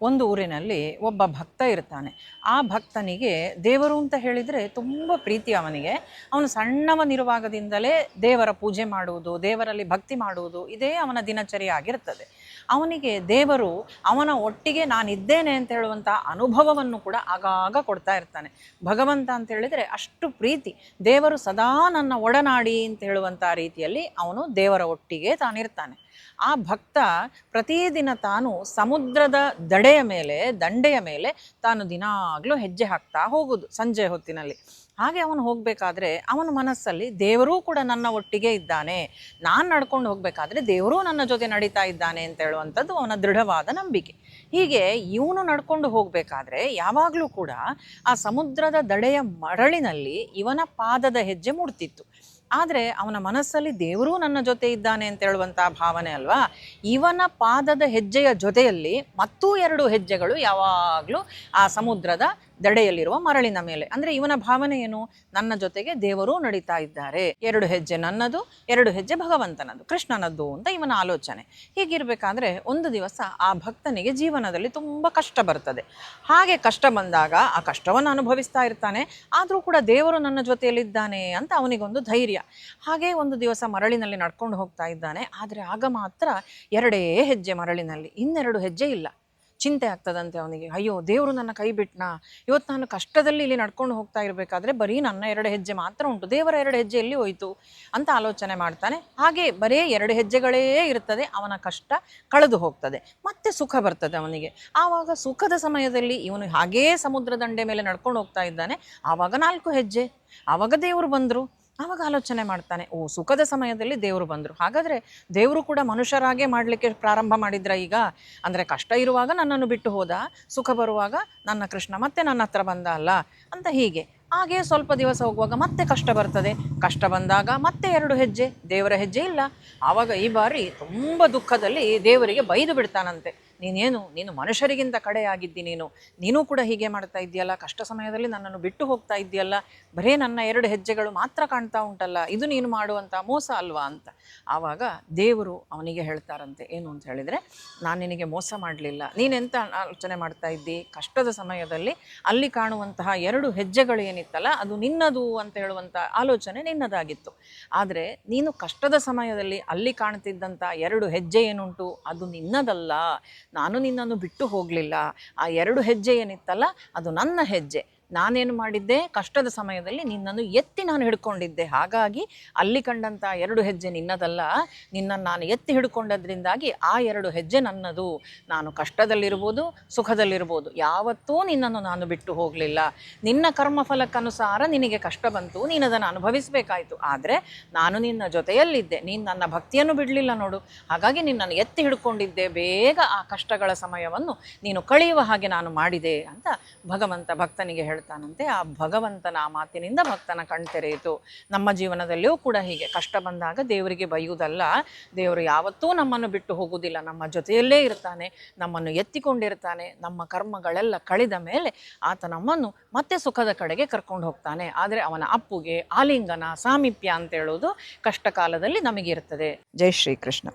ಒಂದು ಊರಿನಲ್ಲಿ ಒಬ್ಬ ಭಕ್ತ ಇರ್ತಾನೆ. ಆ ಭಕ್ತನಿಗೆ ದೇವರು ಅಂತ ಹೇಳಿದರೆ ತುಂಬ ಪ್ರೀತಿ ಅವನಿಗೆ. ಅವನು ಸಣ್ಣವನಿರುವಾಗದಿಂದಲೇ ದೇವರ ಪೂಜೆ ಮಾಡುವುದು, ದೇವರಲ್ಲಿ ಭಕ್ತಿ ಮಾಡುವುದು ಇದೇ ಅವನ ದಿನಚರಿ ಆಗಿರ್ತದೆ. ಅವನಿಗೆ ದೇವರು ಅವನ ಒಟ್ಟಿಗೆ ನಾನಿದ್ದೇನೆ ಅಂತ ಹೇಳುವಂಥ ಅನುಭವವನ್ನು ಕೂಡ ಆಗಾಗ ಕೊಡ್ತಾ ಇರ್ತಾನೆ. ಭಗವಂತ ಅಂತ ಹೇಳಿದರೆ ಅಷ್ಟು ಪ್ರೀತಿ. ದೇವರು ಸದಾ ನನ್ನ ಒಡನಾಡಿ ಅಂತ ಹೇಳುವಂಥ ರೀತಿಯಲ್ಲಿ ಅವನು ದೇವರ ಒಟ್ಟಿಗೆ ತಾನಿರ್ತಾನೆ. ಆ ಭಕ್ತ ಪ್ರತಿದಿನ ತಾನು ಸಮುದ್ರದ ದಂಡೆಯ ಮೇಲೆ ತಾನು ದಿನಾಗಲೂ ಹೆಜ್ಜೆ ಹಾಕ್ತಾ ಹೋಗುದು ಸಂಜೆ ಹೊತ್ತಿನಲ್ಲಿ. ಹಾಗೆ ಅವನು ಹೋಗಬೇಕಾದ್ರೆ ಅವನ ಮನಸ್ಸಲ್ಲಿ ದೇವರೂ ಕೂಡ ನನ್ನ ಒಟ್ಟಿಗೆ ಇದ್ದಾನೆ, ನಾನು ನಡ್ಕೊಂಡು ಹೋಗಬೇಕಾದ್ರೆ ದೇವರೂ ನನ್ನ ಜೊತೆ ನಡೀತಾ ಇದ್ದಾನೆ ಅಂತ ಹೇಳುವಂಥದ್ದು ಅವನ ದೃಢವಾದ ನಂಬಿಕೆ. ಹೀಗೆ ಇವನು ನಡ್ಕೊಂಡು ಹೋಗಬೇಕಾದ್ರೆ ಯಾವಾಗಲೂ ಕೂಡ ಆ ಸಮುದ್ರದ ದಡೆಯ ಮರಳಿನಲ್ಲಿ ಇವನ ಪಾದದ ಹೆಜ್ಜೆ ಮೂಡ್ತಿತ್ತು. ಆದರೆ ಅವನ ಮನಸ್ಸಲ್ಲಿ ದೇವರೂ ನನ್ನ ಜೊತೆ ಇದ್ದಾನೆ ಅಂತ ಹೇಳುವಂಥ ಭಾವನೆ ಅಲ್ವಾ. ಇವನ ಪಾದದ ಹೆಜ್ಜೆಯ ಜೊತೆಯಲ್ಲಿ ಮತ್ತೂ 2 ಹೆಜ್ಜೆಗಳು ಯಾವಾಗಲೂ ಆ ಸಮುದ್ರದ ದಡೆಯಲ್ಲಿರುವ ಮರಳಿನ ಮೇಲೆ. ಅಂದರೆ ಇವನ ಭಾವನೆ ಏನು? ನನ್ನ ಜೊತೆಗೆ ದೇವರೂ ನಡೀತಾ ಇದ್ದಾರೆ. 2 ಹೆಜ್ಜೆ ನನ್ನದು, 2 ಹೆಜ್ಜೆ ಭಗವಂತನದು, ಕೃಷ್ಣನದ್ದು ಅಂತ ಇವನ ಆಲೋಚನೆ. ಹೀಗಿರಬೇಕಾದ್ರೆ ಒಂದು ದಿವಸ ಆ ಭಕ್ತನಿಗೆ ಜೀವನದಲ್ಲಿ ತುಂಬ ಕಷ್ಟ ಬರ್ತದೆ. ಹಾಗೆ ಕಷ್ಟ ಬಂದಾಗ ಆ ಕಷ್ಟವನ್ನು ಅನುಭವಿಸ್ತಾ ಇರ್ತಾನೆ. ಆದರೂ ಕೂಡ ದೇವರು ನನ್ನ ಜೊತೆಯಲ್ಲಿದ್ದಾನೆ ಅಂತ ಅವನಿಗೊಂದು ಧೈರ್ಯ. ಹಾಗೆ ಒಂದು ದಿವಸ ಮರಳಿನಲ್ಲಿ ನಡ್ಕೊಂಡು ಹೋಗ್ತಾ ಇದ್ದಾನೆ. ಆದರೆ ಆಗ ಮಾತ್ರ 2 ಹೆಜ್ಜೆ ಮರಳಿನಲ್ಲಿ, 2 ಹೆಜ್ಜೆ ಇಲ್ಲ. ಚಿಂತೆ ಆಗ್ತದಂತೆ ಅವನಿಗೆ. ಅಯ್ಯೋ, ದೇವರು ನನ್ನ ಕೈ ಬಿಟ್ನಾ? ಇವತ್ತು ನಾನು ಕಷ್ಟದಲ್ಲಿ ಇಲ್ಲಿ ನಡ್ಕೊಂಡು ಹೋಗ್ತಾ ಇರಬೇಕಾದ್ರೆ ಬರೀ ನನ್ನ 2 ಹೆಜ್ಜೆ ಮಾತ್ರ ಉಂಟು, ದೇವರ 2 ಹೆಜ್ಜೆ ಎಲ್ಲಿ ಹೋಯಿತು ಅಂತ ಆಲೋಚನೆ ಮಾಡ್ತಾನೆ. ಹಾಗೆ ಬರೀ 2 ಹೆಜ್ಜೆಗಳೇ ಇರ್ತದೆ. ಅವನ ಕಷ್ಟ ಕಳೆದು ಹೋಗ್ತದೆ, ಮತ್ತೆ ಸುಖ ಬರ್ತದೆ ಅವನಿಗೆ. ಆವಾಗ ಸುಖದ ಸಮಯದಲ್ಲಿ ಇವನು ಹಾಗೇ ಸಮುದ್ರ ದಂಡೆ ಮೇಲೆ ನಡ್ಕೊಂಡು ಹೋಗ್ತಾ ಇದ್ದಾನೆ. ಆವಾಗ 4 ಹೆಜ್ಜೆ, ಆವಾಗ ದೇವರು ಬಂದರು. ಆವಾಗ ಆಲೋಚನೆ ಮಾಡ್ತಾನೆ, ಓ, ಸುಖದ ಸಮಯದಲ್ಲಿ ದೇವರು ಬಂದರು, ಹಾಗಾದರೆ ದೇವರು ಕೂಡ ಮನುಷ್ಯರಾಗೆ ಮಾಡಲಿಕ್ಕೆ ಪ್ರಾರಂಭ ಮಾಡಿದ್ರ ಈಗ. ಅಂದರೆ ಕಷ್ಟ ಇರುವಾಗ ನನ್ನನ್ನು ಬಿಟ್ಟು ಹೋದ, ಸುಖ ಬರುವಾಗ ನನ್ನ ಕೃಷ್ಣ ಮತ್ತೆ ನನ್ನ ಹತ್ರ ಬಂದ ಅಲ್ಲ ಅಂತ. ಹಾಗೆ ಸ್ವಲ್ಪ ದಿವಸ ಹೋಗುವಾಗ ಮತ್ತೆ ಕಷ್ಟ ಬರ್ತದೆ. ಕಷ್ಟ ಬಂದಾಗ ಮತ್ತೆ 2 ಹೆಜ್ಜೆ, ದೇವರ ಹೆಜ್ಜೆ ಇಲ್ಲ. ಆವಾಗ ಈ ಬಾರಿ ತುಂಬ ದುಃಖದಲ್ಲಿ ದೇವರಿಗೆ ಬೈದು ಬಿಡ್ತಾನಂತೆ. ನೀನು ಮನುಷ್ಯರಿಗಿಂತ ಕಡೆಯಾಗಿದ್ದಿ, ನೀನು ಕೂಡ ಹೀಗೆ ಮಾಡ್ತಾ ಇದೆಯಲ್ಲ, ಕಷ್ಟ ಸಮಯದಲ್ಲಿ ನನ್ನನ್ನು ಬಿಟ್ಟು ಹೋಗ್ತಾ ಇದೆಯಲ್ಲ, ಬರೇ ನನ್ನ 2 ಹೆಜ್ಜೆಗಳು ಮಾತ್ರ ಕಾಣ್ತಾ ಉಂಟಲ್ಲ, ಇದು ನೀನು ಮಾಡುವಂಥ ಮೋಸ ಅಲ್ವಾ ಅಂತ. ಆವಾಗ ದೇವರು ಅವನಿಗೆ ಹೇಳ್ತಾರಂತೆ, ಏನು ಅಂತ ಹೇಳಿದರೆ, ನಾನು ನಿನಗೆ ಮೋಸ ಮಾಡಲಿಲ್ಲ, ನೀನೆಂತ ಆಲೋಚನೆ ಮಾಡ್ತಾ ಇದ್ದಿ, ಕಷ್ಟದ ಸಮಯದಲ್ಲಿ ಅಲ್ಲಿ ಕಾಣುವಂತಹ 2 ಹೆಜ್ಜೆಗಳು ಏನಿತ್ತಲ್ಲ ಅದು ನಿನ್ನದು ಅಂತ ಹೇಳುವಂಥ ಆಲೋಚನೆ ನಿನ್ನದಾಗಿತ್ತು. ಆದರೆ ನೀನು ಕಷ್ಟದ ಸಮಯದಲ್ಲಿ ಅಲ್ಲಿ ಕಾಣ್ತಿದ್ದಂಥ 2 ಹೆಜ್ಜೆ ಏನುಂಟು ಅದು ನಿನ್ನದಲ್ಲ. ನಾನು ನಿನ್ನನ್ನು ಬಿಟ್ಟು ಹೋಗಲಿಲ್ಲ. ಆ 2 ಹೆಜ್ಜೆ ಏನಿತ್ತಲ್ಲ ಅದು ನನ್ನ ಹೆಜ್ಜೆ. ನಾನೇನು ಮಾಡಿದ್ದೆ, ಕಷ್ಟದ ಸಮಯದಲ್ಲಿ ನಿನ್ನನ್ನು ಎತ್ತಿ ನಾನು ಹಿಡ್ಕೊಂಡಿದ್ದೆ. ಹಾಗಾಗಿ ಅಲ್ಲಿ ಕಂಡಂಥ 2 ಹೆಜ್ಜೆ ನಿನ್ನದಲ್ಲ, ನಿನ್ನನ್ನು ನಾನು ಎತ್ತಿ ಹಿಡ್ಕೊಂಡದ್ರಿಂದಾಗಿ ಆ 2 ಹೆಜ್ಜೆ ನನ್ನದು. ನಾನು ಕಷ್ಟದಲ್ಲಿರ್ಬೋದು, ಸುಖದಲ್ಲಿರ್ಬೋದು, ಯಾವತ್ತೂ ನಿನ್ನನ್ನು ನಾನು ಬಿಟ್ಟು ಹೋಗಲಿಲ್ಲ. ನಿನ್ನ ಕರ್ಮಫಲಕ್ಕನುಸಾರ ನಿನಗೆ ಕಷ್ಟ ಬಂತು, ನೀನು ಅದನ್ನು ಅನುಭವಿಸಬೇಕಾಯಿತು. ಆದರೆ ನಾನು ನಿನ್ನ ಜೊತೆಯಲ್ಲಿದ್ದೆ, ನೀನು ನನ್ನ ಭಕ್ತಿಯನ್ನು ಬಿಡಲಿಲ್ಲ ನೋಡು. ಹಾಗಾಗಿ ನಿನ್ನನ್ನು ಎತ್ತಿ ಹಿಡ್ಕೊಂಡಿದ್ದೆ. ಬೇಗ ಆ ಕಷ್ಟಗಳ ಸಮಯವನ್ನು ನೀನು ಕಳೆಯುವ ಹಾಗೆ ನಾನು ಮಾಡಿದೆ ಅಂತ ಭಗವಂತ ಭಕ್ತನಿಗೆ ಹೇಳ್ತಾನಂತೆ. ಆ ಭಗವಂತನ ಆ ಮಾತಿನಿಂದ ಭಕ್ತನ ಕಣ್ತೆರೆಯಿತು. ನಮ್ಮ ಜೀವನದಲ್ಲಿಯೂ ಕೂಡ ಹೀಗೆ ಕಷ್ಟ ಬಂದಾಗ ದೇವರಿಗೆ ಬೈಯುವುದಲ್ಲ, ದೇವರು ಯಾವತ್ತೂ ನಮ್ಮನ್ನು ಬಿಟ್ಟು ಹೋಗುವುದಿಲ್ಲ, ನಮ್ಮ ಜೊತೆಯಲ್ಲೇ ಇರ್ತಾನೆ, ನಮ್ಮನ್ನು ಎತ್ತಿಕೊಂಡಿರ್ತಾನೆ. ನಮ್ಮ ಕರ್ಮಗಳೆಲ್ಲ ಕಳೆದ ಮೇಲೆ ಆತ ನಮ್ಮನ್ನು ಮತ್ತೆ ಸುಖದ ಕಡೆಗೆ ಕರ್ಕೊಂಡು ಹೋಗ್ತಾನೆ. ಆದರೆ ಅವನ ಅಪ್ಪುಗೆ ಆಲಿಂಗನ ಸಾಮೀಪ್ಯ ಅಂತ ಹೇಳೋದು ಕಷ್ಟ ಕಾಲದಲ್ಲಿ ನಮಗಿರ್ತದೆ. ಜೈ ಶ್ರೀಕೃಷ್ಣ.